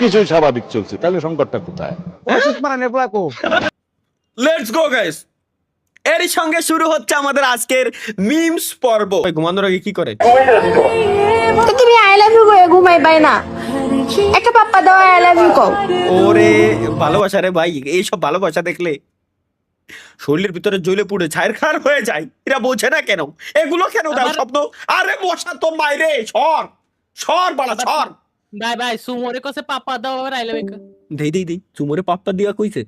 সবকিছুই স্বাভাবিক চলছে, তাহলে সংকটটা কোথায়? Let's go guys. এরই সঙ্গে শুরু হচ্ছে আমাদের আজকের মিমস পর্ব। ঘুমানোর আগে কি করে? তো তুমি আই লাভ ইউ কয়ে ঘুমাই পাই না, একটা পাপ্পা দাও আই লাভ ইউ কও। ওরে ভালোবাসা রে ভাই, এইসব ভালোবাসা দেখলে শরীরের ভিতরে জ্বলে পুড়ে ছাইরখার হয়ে যায়। এরা বোঝে না কেন? এগুলো কেন দাও শব্দ? আরে বসা তো মাইরে, সর সর বাড়া সর। ভাই ভাই সুমরে কসে পাপা দাও আর আই লাভ ইউ। দেই চুমরে পাপ্পা দিয়া কইছে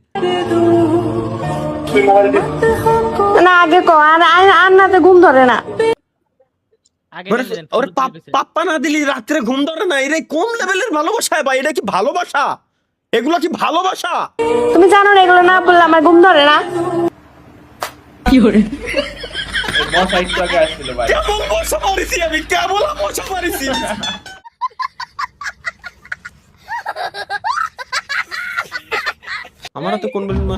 না আগে কও, আর আর নাতে ঘুম ধরে না। আগে ওরে পাপ্পা না দিলি রাত্রে ঘুম ধরে না। এরা কোন লেভেলের ভালোবাসা ভাই? এটা কি ভালোবাসা? এগুলো কি ভালোবাসা? তুমি জানো না এগুলো না বললে আমার ঘুম ধরে না। কেমন মশা মারিছি আমি, কেমন মশা মারিছি। আমার তো কোন বলুন না,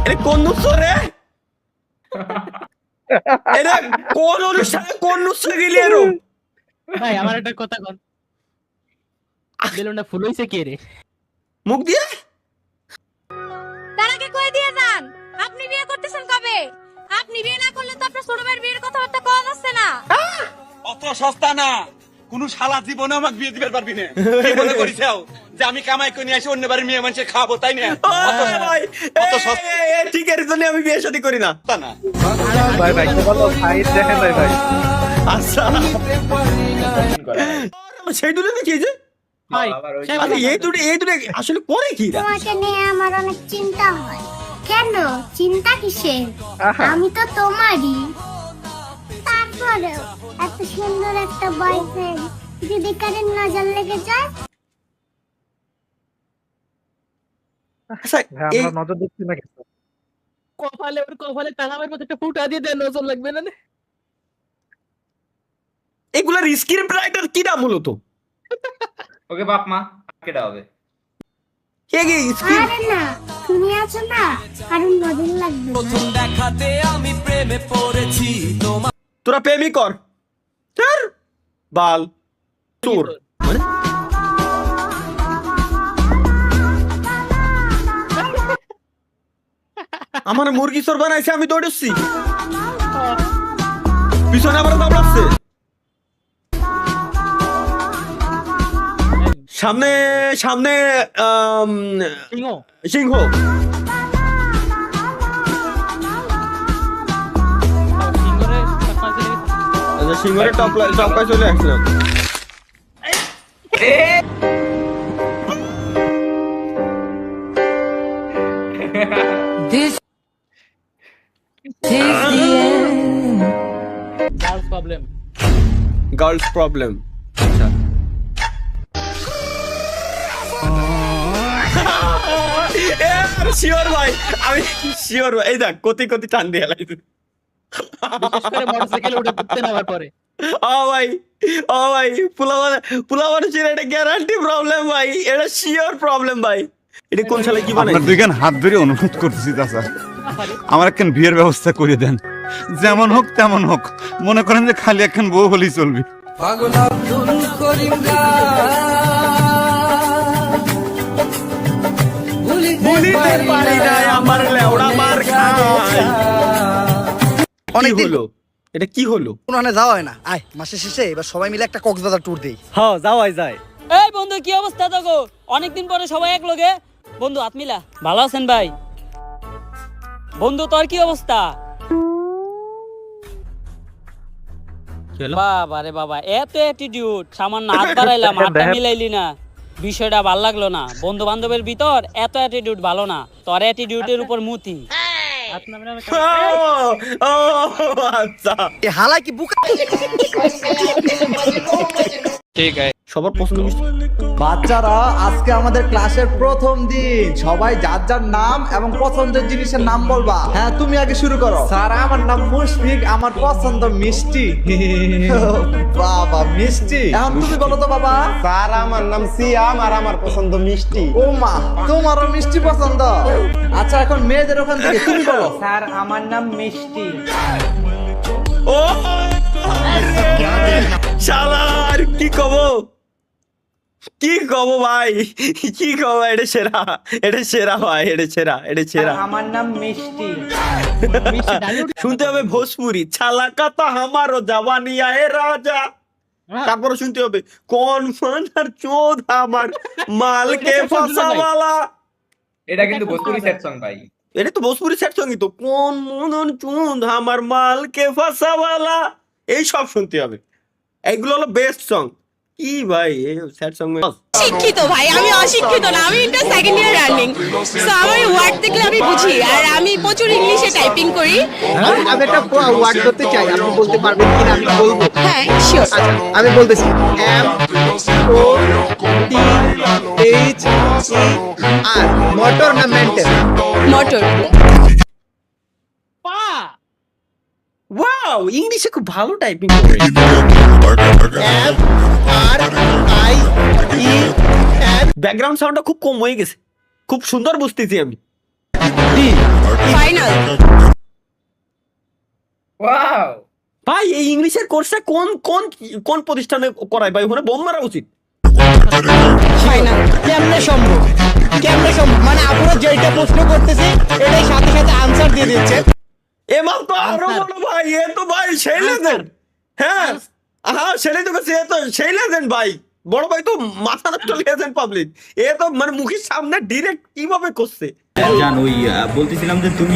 এটা কোন নুসো রে? এটা কোন অনুষ্ঠানে কোন নুসো গেলি এরো? ভাই আমার একটা কথা কোন, বেলুনটা ফুল হইছে কে রে? মুখ দিয়ে তার আগে কই দিয়ে যান, আপনি বিয়ে করতেছেন কবে? আপনি বিয়ে না করলে তো আপনার ছোট ভাইয়ের বিয়ের কথাবার্তা কওয়া যাচ্ছে না। অত সস্তা না, কোন শালা জীবনে আমাকে বিয়ে দিতে পারবি না। কি মনে করিছাও যে আমি কামাই করে নিয়ে আসি অন্য বাড়ির মেয়ে মানুষের খাবো, তাই না? ভাই অত সস্তা ঠিক এর জন্য আমি বিয়ে শাদী করি না। না। আচ্ছা সেই দুটো দেখি যে ভাই আচ্ছা, এই দুটো আসলে করে কি? তোমাকে নিয়ে আমার অনেক চিন্তা হয়। কেন চিন্তা কিসের? আমি তো তোমারই। তারপরেও এত সুন্দর একটা বয়ফ্রেন্ড যদি কারেন্ট নজর লেগে যায়। আচ্ছা কপালে ওর কপালে টাঙাবার মতো একটা ফুটা দিয়ে দেন, নজর লাগবে না? এগুলার স্ক্রিপ্ট রাইটার কি নাম মূলত? ওকে বাপ মা কেডা হবে? আরে না, তুমি আছো না, কারেন্ট নজর লাগবে না। তোরা প্রেমই কর তোর বাল তোর। আমার মুরগি চোর বানাইছে, আমি দৌড়েছি পিছনে আবার দাঁড়াচ্ছে, সামনে সামনে সিংহ সিংহ। সিংহরে পাশে সিংহরের টপকায় চলে আসলাম। Girls problem. Girls problem. আচ্ছা শিওর ভাই, আমি শিওর ভাই। এই দেখ কতি কতি টান দিয়ে লাগছে। বিশেষ করে মোটরসাইকেলে উঠে ঘুরতে নেওয়ার পরে ও ভাই পোলা মানুষের এটা গ্যারান্টি প্রবলেম ভাই, এটা শিওর প্রবলেম ভাই। এটা কোন শালা কি বানাই? আপনার দুইখান হাত ধরে অনুরোধ করতেছি চাচা, আমার একখান বিয়ের ব্যবস্থা করে দেন। যেমন হোক তেমন হোক, মনে করেন যে খালি একখান বউ হলেই চলবে। বলিতে পারি না আমার লেওড়া মার খায়। অনেক হলো, এটা কি হলো? কোনখানে যাওয়া হয় না। আয় মাসের শেষে এবার সবাই মিলে একটা কক্সবাজার ট্যুর দেই। হ্যাঁ যাওয়াই যায়। এই বন্ধু কি অবস্থা তোগো? অনেকদিন পরে সবাই এক লগে। বন্ধু আতমিলা ভালো আছেন ভাই? বন্ধু তোর কি অবস্থা? বাবা রে বাবা, এত অ্যাটিটিউড, সামান্য হাত বাড়াইলাম হাতটা মিলাইলি না, বিষয়টা ভাল লাগলো না। বন্ধু বান্ধবের ভিতর এত অ্যাটিটিউড ভালো না, তোর অ্যাটিটিউডের উপর মুতি। আচ্ছা এ হালাই কি বুকা। ঠিক আছে সবার পছন্দ মিষ্টি। বাচ্চারা আজকে আমাদের ক্লাসের প্রথম দিন, সবাই যার যার নাম এবং পছন্দের জিনিসের নাম বলবা। হ্যাঁ তুমি আগে শুরু করো। স্যার আমার নাম মুশফিক, আমার পছন্দ মিষ্টি। বাবা মিষ্টি, এখন তুমি বলো তো বাবা। স্যার আমার নাম সিয়াম আর আমার পছন্দ মিষ্টি। ও মা, তোমারও মিষ্টি পছন্দ। আচ্ছা এখন মেয়েদের ওখান থেকে তুমি বলো। স্যার আমার নাম মিষ্টি। ও কি কব ভাই, কি কব, এটা সেরা, এটা সেরা ভাই, এটা সেরা, এটা সেরা। আমার নাম মিষ্টি। শুনতে হবে ভোজপুরি, ছালা কাতা হামারো জাবানি আয়ে রাজা। তারপরে শুনতে হবে কোন মানার চোদ আমার মালকে ফাসাওয়ালা। এটা কিন্তু ভোজপুরি সেট সং ভাই। এটা তো ভোজপুরি সেট সঙ্গই তো, কোন মনন চুদ আমার মালকে ফাসাওয়ালা, এই সব শুনতে হবে। এইগুলো হলো বেস্ট সং। কি ভাই এই সেট সং? শিক্ষিত ভাই, আমি অশিক্ষিত না, আমি inter second year running. So আমার ওয়ার্ড দেখলে আমি বুঝি, আর আমি প্রচুর ইংলিশে টাইপিং করি। আমি একটা ওয়ার্ড করতে চাই, আপনি বলতে পারবেন কিনা আমি বলবো। হ্যাঁ শিওর। আমি বলতেছি M O T H E R, motor না মেন্টেল? মোটর। ওয়াও, ইংলিশে খুব ভালো টাইপিং করে। M R I E N background সাউন্ডটা খুব কম হয়ে গেছে, খুব সুন্দর বুঝতেছি আমি। D। ফাইনাল। ওয়াও ভাই এই ইংলিশের কোর্সটা কোন কোন কোন প্রতিষ্ঠানে করায় ভাই? ওখানে বোম মারা উচিত। ফাইনাল। কেমনে সম্ভব? কেমনে সম্ভব? মানে আপনারা যেটা প্রশ্ন করতেছে এটাই সাথে সাথে আনসার দিয়ে দিচ্ছে। এবার তো আরো বড় ভাই, এ তো ভাই সেই লেজেন্ড। হ্যাঁ হ্যাঁ, সেটাই তো কাছে, এ তো সেই লেজেন্ড ভাই। বড় ভাই তো মাথা নষ্ট লেজেন্ড পাবলিক। এ তো মানে মুখের সামনে ডিরেক্ট কিভাবে করছে। জান ওই বলতেছিলাম যে তুমি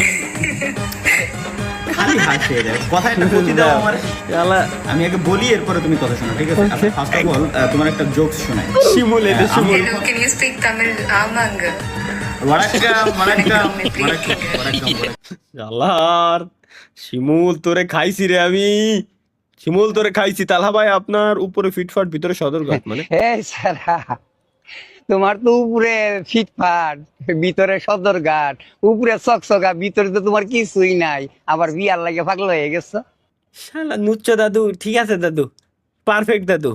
খালি হাসে কথা একটা প্রতি দাও আমার। আমি আগে বলি, এরপরে তুমি কথা শোনো, ঠিক আছে? ফার্স্ট অফ অল তোমার একটা জোকস শোনাই। শিমুল, এটা Shimul. Can you speak Tamil? আমাঙ্গ আল্লাহর শিমুল তোরে খাইছি রে আমি, শিমুল তোরে খাইছি। তালহা ভাই আপনার উপরে ফিটফাট, ভিতরে সদরঘাট মানে? এই সারা, তোমার তো উপরে ফিটফাট, ভিতরে সদরঘাট, উপরে চকচকা, ভিতরে তো তোমার কিছুই নাই, আবার বিয়ার লাগে পাগল হয়ে গেছো। শালা নুচ্চ দাদু। ঠিক আছে দাদু, পারফেক্ট দাদু।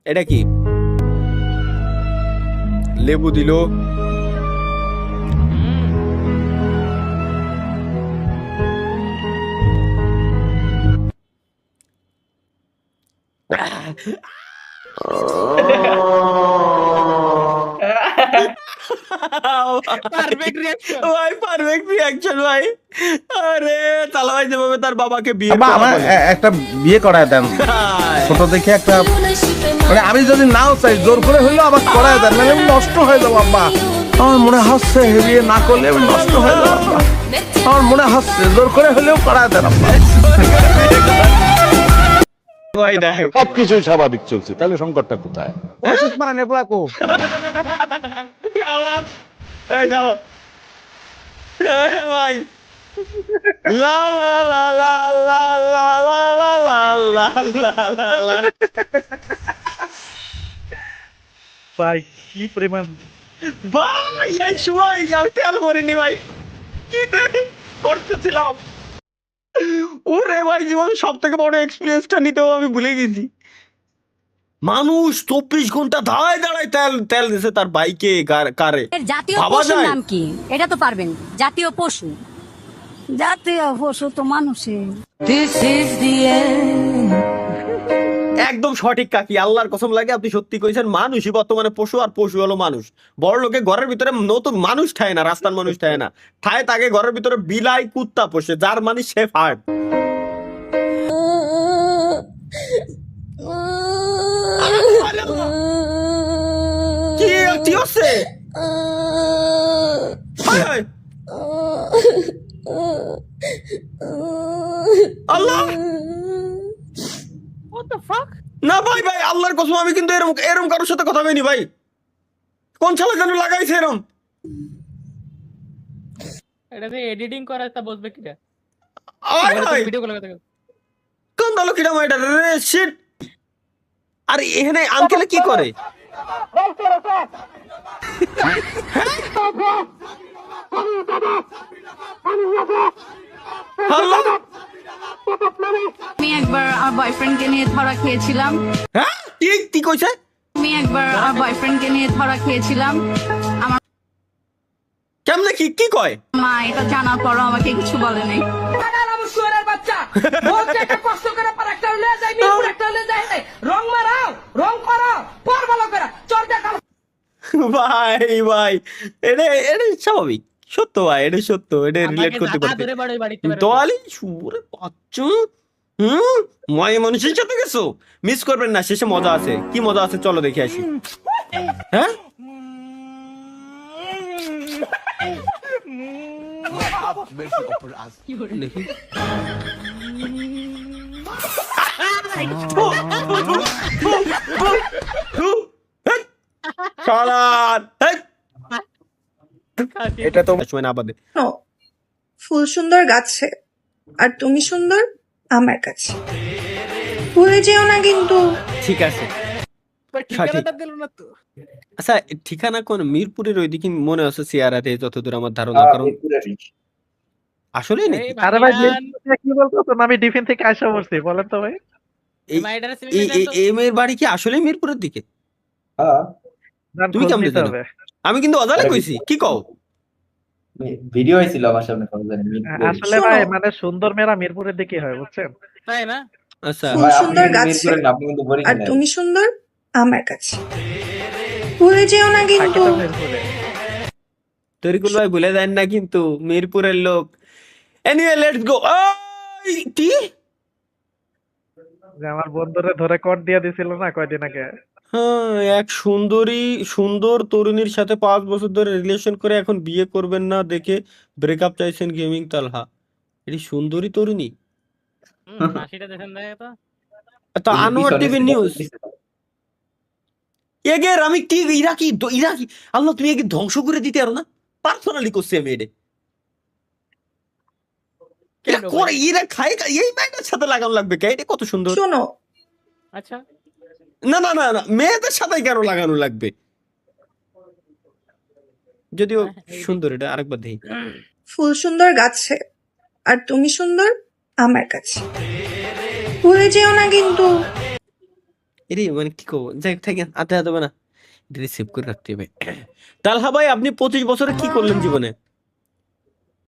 এটা কি লেবু দিল? পারফেক্ট রিঅ্যাকশন ভাই, পারফেক্ট রিঅ্যাকশন ভাই। আরে তালা ভাই যেভাবে তার বাবাকে বিয়ে আব্বা, আমার একটা বিয়ে করায় দেন, ছোট দেখে একটা, মানে আমি যদি নাও চাই জোর করে হইলেও আবার করায় দেন, মানে আমি নষ্ট হয়ে যাবো আব্বা। আমার মনে হচ্ছে বিয়ে না করলে আমি নষ্ট হয়ে যাবো আব্বা। আমার মনে হচ্ছে জোর করে হলেও করায় দেন আব্বা। ভাই না, সবকিছুই স্বাভাবিক চলছে, তাহলে সংকটটা কোথায়? ওষুধ মানে পোলাকো। এই যাও ভাই। লা লা লা লা লা লা লা লা লা লা। ভাই কি পরিমাণ ভাই এই সময় আমি তেল ভরিনি ভাই, কি করতেছিলাম। ওরে ভাই, জীবন সব থেকে বড় এক্সপিরিয়েন্সটা নিতেও আমি ভুলে গেছি। মানুষ 24 ঘন্টা দাঁড়ায় দাঁড়ায় তেল তেল দিছে তার বাইকে, কারে। জাতীয় ভাবা পশুর যায়? নাম কি? এটা তো পারবেন। জাতীয় পশু, জাতীয় পশু তো মানুষের। একদম সঠিক কাকি, আল্লাহর কসম লাগে আপনি সত্যি কইছেন। মানুষই বর্তমানে পশু, আর পশু হলো মানুষ। বড় লোকে ঘরের ভিতরে নতুন মানুষ ঠায় না, রাস্তার মানুষ ঠায় না, ঠায় তাকে ঘরের ভিতরে বিলাই কুত্তা পোষে, যার মানে সে ফাট। কি হচ্ছে? আল্লাহ, না ভাই ভাই, আল্লাহর কসম আমি কিন্তু এরম কারোর সাথে কথা কইনি ভাই। কোন শালা যেন লাগাইছে এরম? এটাতে এডিটিং করা তা বসবে কিটা? ভিডিও কল কথা কোন দলো কিডা মাইটা রে শিট। আর এখানে আঙ্কেল কি করে? আমি একবার আমার বয়ফ্রেন্ডকে নিয়ে ধরা খেয়েছিলাম। হ্যাঁ কি কইছে? আমি একবার আমার বয়ফ্রেন্ডকে নিয়ে ধরা খেয়েছিলাম। আমার কেমনে কি কয়? মা এটা জানার পরও আমাকে কিছু বলে নাই। কষ্ট করে পর একটা লয়ে যাই, মিরপুর একটা লয়ে যাই, রং মারাও, রং করো, পর ভালো করে চল দেখা। ভাই ভাই এটা এটা স্বাভাবিক, সত্য ভাই, এটা সত্য, এটা রিলেট করতে পারবে। ধরে বাড়ি বাড়িতে দোয়ালি সুরে বাচ্চু, ময় মানুষের সাথে গেছো, মিস করবেন না, শেষে মজা আছে। কি মজা আছে চলো দেখে আসি। হ্যাঁ দেখি। এটা তো সময় না বাদে। ফুল সুন্দর গাছে আর তুমি সুন্দর আমার কাছে, ভুলে যেও না কিন্তু। ঠিক আছে, ঠিকানাটা দিল না তো। আচ্ছা ঠিকানা কোন? মিরপুরের ওইদিকে মনে আছে সিয়ারাতে, যতদূর আমার ধারণা। কারণ আসলে নাকি আরে ভাই কি বলতো আমি ডিফেন্স থেকে আসা বলছি, বলেন তো ভাই। এই মেয়ের বাড়ি কি আসলে মিরপুরের দিকে? তুমি কেমন জানো? আমি কিন্তু অজানা কইছি, কি কও? ভিডিও হয়েছিল আমার সামনে। আসলে ভাই মানে সুন্দর মেয়েরা মিরপুরের দিকে হয়, বুঝছেন? তাই না? আচ্ছা ফুল সুন্দর গাছে আর তুমি সুন্দর আমার কাছে, ভুলে যেও না কিন্তু। তরিকুল ভাই ভুলে যান না কিন্তু, মিরপুরের লোক। Anyway let's go. কি যে আমার বন্ধুরে ধরে কট দিয়ে দিছিল না কয়দিন আগে। হ্যাঁ, এক সুন্দর তরুণীর সাথে 5 বছর ধরে রিলেশন করে এখন বিয়ে করবেন না দেখে ব্রেকআপ চাইছেন গেমিং তালহা। এটি সুন্দরী তরুণী। হাসিটা দেখেন দেখে তো। তো আনোয়ার টিভি নিউজ এগের আমি কি ইরাকি আল্লাহ তুমি একে ধ্বংস করে দিতে পারো না? পার্সোনালি করছি আমি এটা। এটা করে এরা খায়, এই মেয়েটার সাথে লাগানো লাগবে কে? এটা কত সুন্দর। শোনো, আচ্ছা না না না না, মেয়েদের সাথে কেন লাগানো লাগবে? যদিও সুন্দর, এটা আরেকবার দেখি। ফুল সুন্দর গাছে আর তুমি সুন্দর আমার কাছে, ভুলে যেও না কিন্তু। এরে মানে কি কো, যাই থাকেন আতে হবে না, এটা সেভ করে রাখতে হবে। তালহা ভাই আপনি 25 বছরে কি করলেন জীবনে?